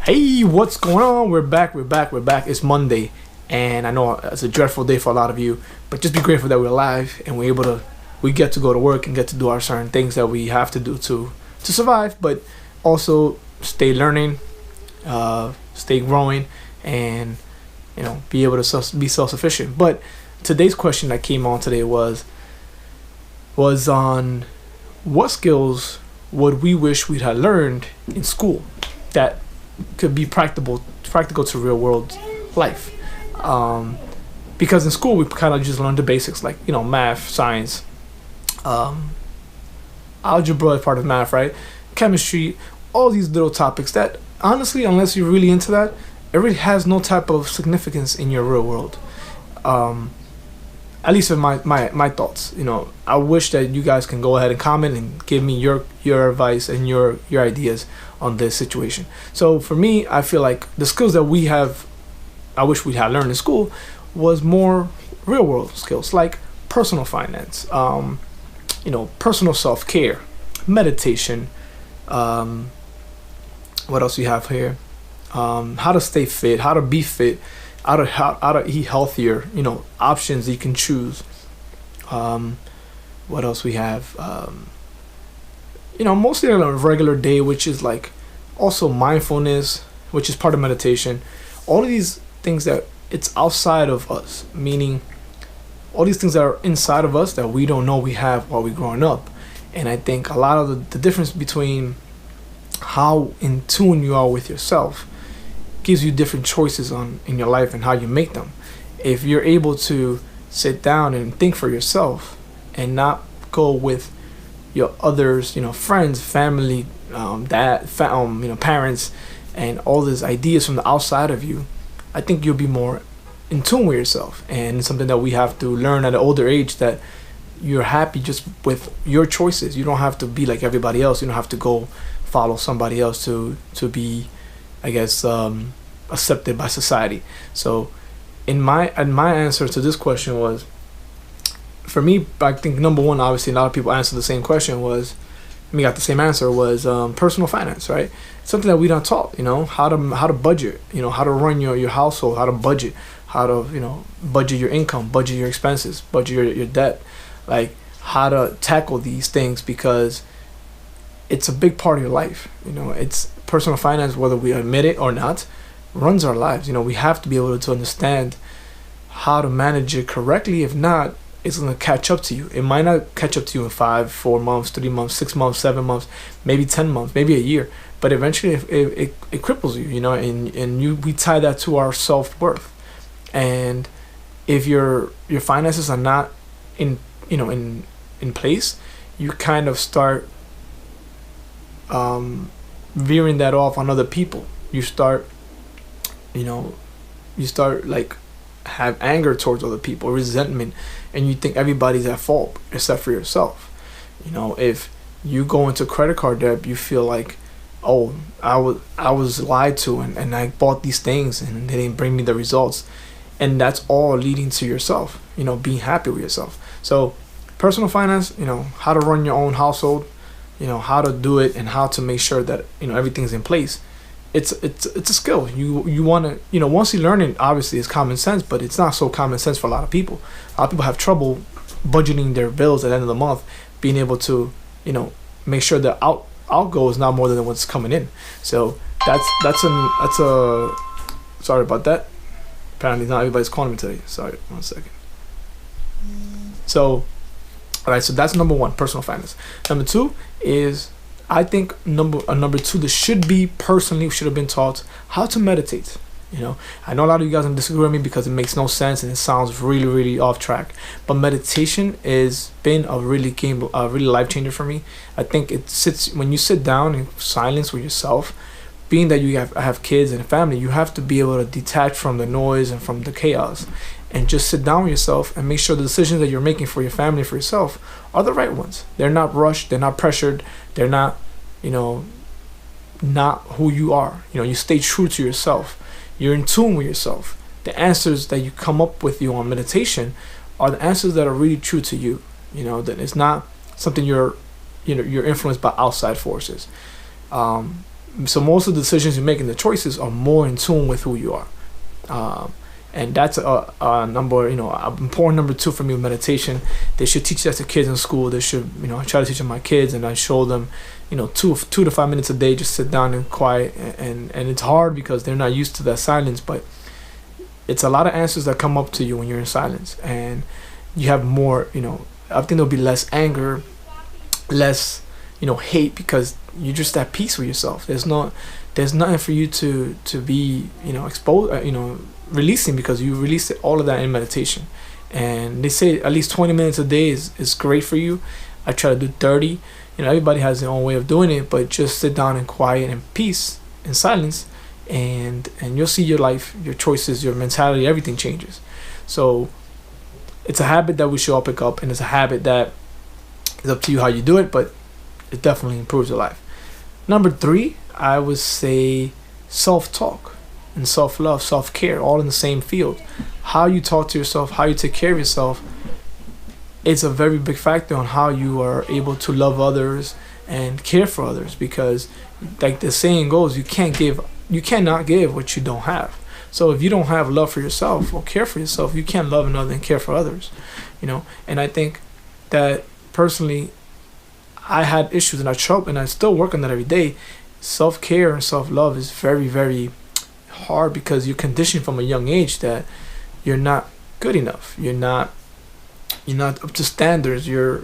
Hey, what's going on? We're back. It's Monday, and I know it's a dreadful day for a lot of you, but just be grateful that we're alive and we get to go to work and get to do our certain things that we have to do to survive, but also stay learning, stay growing, and be able to be self-sufficient. But today's question that came on today was on what skills would we wish we'd had learned in school that could be practical to real world life. Because in school we kind of just learned the basics, like math, science, algebra is part of math, right? Chemistry, all these little topics that honestly, unless you're really into that, it really has no type of significance in your real world. At least in my thoughts. I wish that you guys can go ahead and comment and give me your advice and your ideas on this situation. So for me, I feel like the skills that I wish we had learned in school was more real world skills, like personal finance, personal self-care, meditation, what else you have here, how to stay fit, how to be fit, how to eat healthier, options you can choose. What else we have? Mostly on a regular day, which is like also mindfulness, which is part of meditation. All of these things that it's outside of us, meaning all these things that are inside of us that we don't know we have while we're growing up. And I think a lot of the difference between how in tune you are with yourself gives you different choices in your life and how you make them. If you're able to sit down and think for yourself and not go with your others, friends, family, parents, and all these ideas from the outside of you, I think you'll be more in tune with yourself. And it's something that we have to learn at an older age, that you're happy just with your choices. You don't have to be like everybody else. You don't have to go follow somebody else to be, I guess, accepted by society. So in my answer to this question was, for me, I think number one, obviously a lot of people answered the same question, got the same answer, was personal finance, right? It's something that we don't taught, how to budget, how to run your household, how to budget, how to budget your income, budget your expenses, budget your debt, like how to tackle these things, because it's a big part of your life. It's personal finance, whether we admit it or not, runs our lives. We have to be able to understand how to manage it correctly. If not, it's going to catch up to you. It might not catch up to you in 5, 4 months, 3 months, 6 months, 7 months, maybe 10 months, maybe a year. But eventually it cripples you, and we tie that to our self-worth. And if your finances are not in place, you kind of start veering that off on other people. You start like have anger towards other people, resentment, and you think everybody's at fault except for yourself. If you go into credit card debt, you feel like, oh, I was lied to, and I bought these things and they didn't bring me the results, and that's all leading to yourself, being happy with yourself. So personal finance, how to run your own household, how to do it, and how to make sure that everything's in place. It's a skill. You want to, once you learn it, obviously it's common sense, but it's not so common sense for a lot of people. A lot of people have trouble budgeting their bills at the end of the month, being able to make sure the outgo is not more than what's coming in. So that's a sorry about that. Apparently not everybody's calling me today. Sorry, 1 second. So all right, so that's number one, personal finance. Number two is, I think number two, this should have been taught how to meditate. I know a lot of you guys disagree with me because it makes no sense and it sounds really, really off track. But meditation has been a really life changer for me. I think when you sit down in silence with yourself, being that you have kids and a family, you have to be able to detach from the noise and from the chaos, and just sit down with yourself and make sure the decisions that you're making for your family, for yourself, are the right ones. They're not rushed. They're not pressured. They're not, not who you are. You stay true to yourself. You're in tune with yourself. The answers that you come up with on meditation are the answers that are really true to you. That it's not something you're influenced by outside forces. So most of the decisions you make and the choices are more in tune with who you are. And that's a number, important number 2 for me with meditation. They should teach that to kids in school. They should, I try to teach them my kids, and I show them, 2 to 5 minutes a day, just sit down and quiet. And it's hard because they're not used to that silence, but it's a lot of answers that come up to you when you're in silence, and you have more, I think there'll be less anger, less, hate, because you're just at peace with yourself. There's nothing for you to be, exposed, releasing, because you release all of that in meditation. And they say at least 20 minutes a day is great for you. I try to do 30. Everybody has their own way of doing it, but just sit down in quiet and peace and silence, and you'll see your life, your choices, your mentality, everything changes. So it's a habit that we should all pick up, and it's a habit that is up to you how you do it, but it definitely improves your life. Number 3, I would say self-talk and self-love, self-care, all in the same field. How you talk to yourself, how you take care of yourself, it's a very big factor on how you are able to love others and care for others, because like the saying goes, you cannot give what you don't have. So if you don't have love for yourself or care for yourself, you can't love another and care for others, and I think that personally I had issues, and I still work on that every day. Self-care and self-love is very, very hard, because you're conditioned from a young age that you're not good enough. You're not up to standards. You're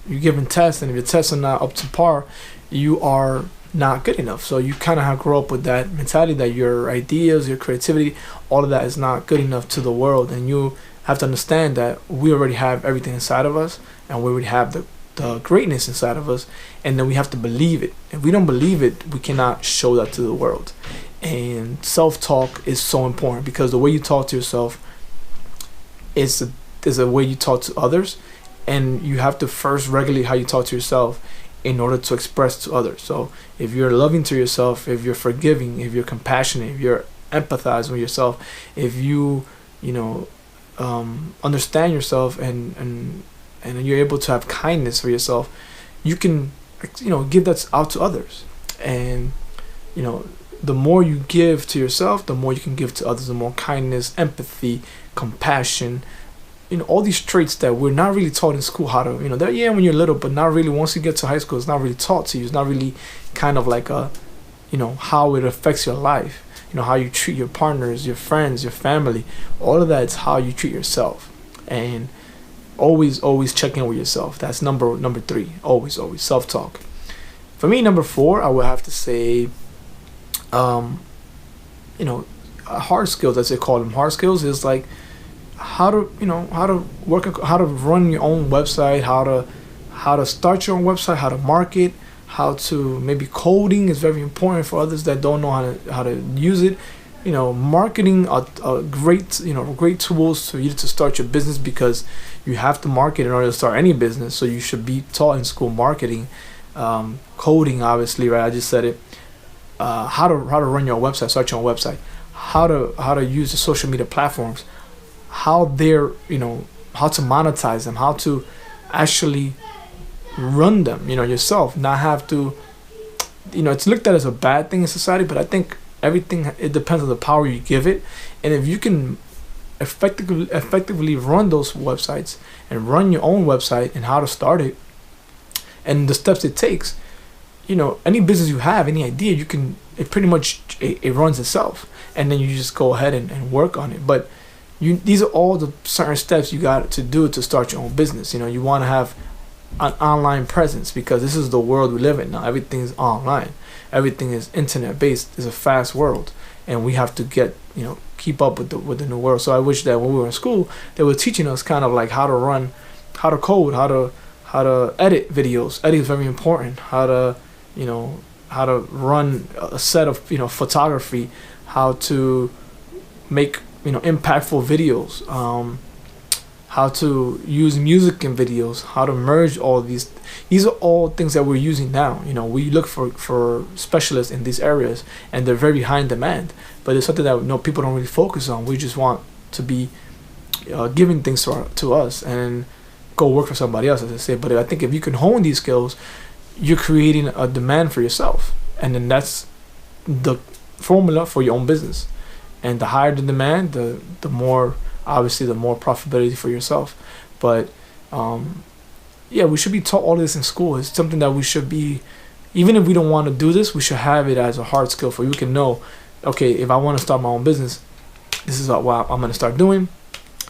given tests, and if your tests are not up to par, you are not good enough. So you kind of have to grow up with that mentality that your ideas, your creativity, all of that is not good enough to the world. And you have to understand that we already have everything inside of us, and we already have the greatness inside of us, and then we have to believe it. If we don't believe it, we cannot show that to the world. And self-talk is so important, because the way you talk to yourself is a way you talk to others, and you have to first regulate how you talk to yourself in order to express to others. So if you're loving to yourself, if you're forgiving, if you're compassionate, if you're empathizing with yourself, if you understand yourself, and you're able to have kindness for yourself, you can give that out to others. And the more you give to yourself, the more you can give to others. The more kindness, empathy, compassion, all these traits that we're not really taught in school how to, they're when you're little, but not really once you get to high school. It's not really taught to you. It's not really kind of like how it affects your life, how you treat your partners, your friends, your family. All of that is how you treat yourself. And always check in with yourself. That's number 3. Always self-talk. For me, number 4, I would have to say hard skills, as they call them. Hard skills is like how to run your own website, how to start your own website, how to market, how to, maybe coding is very important for others that don't know how to use it. Marketing are great tools to start your business, because you have to market in order to start any business. So you should be taught in school marketing, coding, obviously, right? I just said it. How to run your website, start your own website, how to use the social media platforms, how how to monetize them, how to actually run them, yourself, not have to, it's looked at as a bad thing in society, but I think it depends on the power you give it. And if you can effectively run those websites and run your own website, and how to start it and the steps it takes, any business you have, any idea, it pretty much it runs itself, and then you just go ahead and work on it. But these are all the certain steps you got to do to start your own business. You want to have an online presence, because this is the world we live in now. Everything is online. Everything is internet based. It's a fast world, and we have to keep up with the new world. So I wish that when we were in school, they were teaching us kind of like how to code, how to edit videos. Edit is very important. How to run a set of photography, how to make impactful videos, how to use music in videos, how to merge all of these. These are all things that we're using now. We look for specialists in these areas, and they're very high in demand. But it's something that people don't really focus on. We just want to be giving things to us and go work for somebody else, as I say. But I think if you can hone these skills, you're creating a demand for yourself. and then that's the formula for your own business. And the higher the demand, the more, obviously, the more profitability for yourself. But yeah, we should be taught all this in school. It's something that we should be, even if we don't want to do this, we should have it as a hard skill for you. We can know, okay, if I want to start my own business, this is what I'm going to start doing,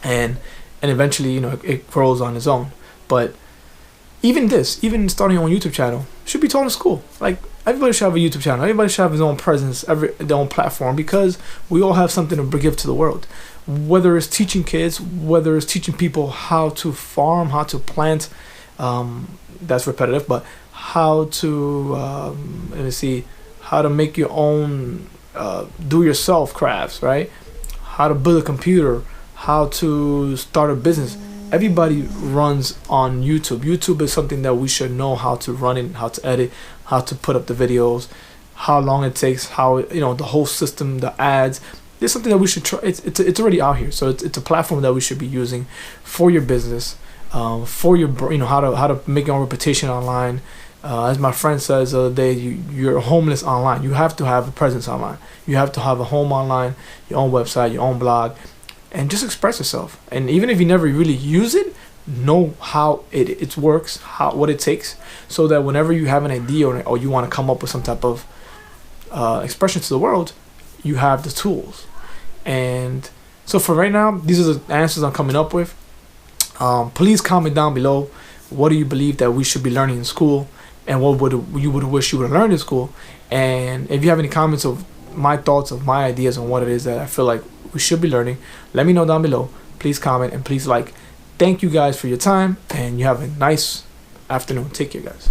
and eventually, you know, it grows on its own. But even starting your own YouTube channel should be taught in school. Like, everybody should have a YouTube channel. Everybody should have his own presence, their own platform, because we all have something to give to the world. Whether it's teaching kids, whether it's teaching people how to farm, how to plant, that's repetitive, but how to how to make your own do-yourself crafts, right? How to build a computer, how to start a business. Everybody runs on YouTube. YouTube is something that we should know how to run it, how to edit, how to put up the videos, how long it takes, how, you know, the whole system, the ads. It's something that we should try. It's already out here, so it's a platform that we should be using for your business, for your, you know, how to make your own reputation online. As my friend says the other day, you're homeless online. You have to have a presence online. You have to have a home online, your own website, your own blog, and just express yourself. And even if you never really use it, know how it works, what it takes, so that whenever you have an idea or you want to come up with some type of expression to the world, you have the tools. And so for right now, these are the answers I'm coming up with. Please comment down below, what do you believe that we should be learning in school, and what would you wish you would have learned in school. And if you have any comments of my thoughts, of my ideas on what it is that I feel like we should be learning, let me know down below. Please comment and please like. Thank you guys for your time, and you have a nice afternoon. Take care, guys.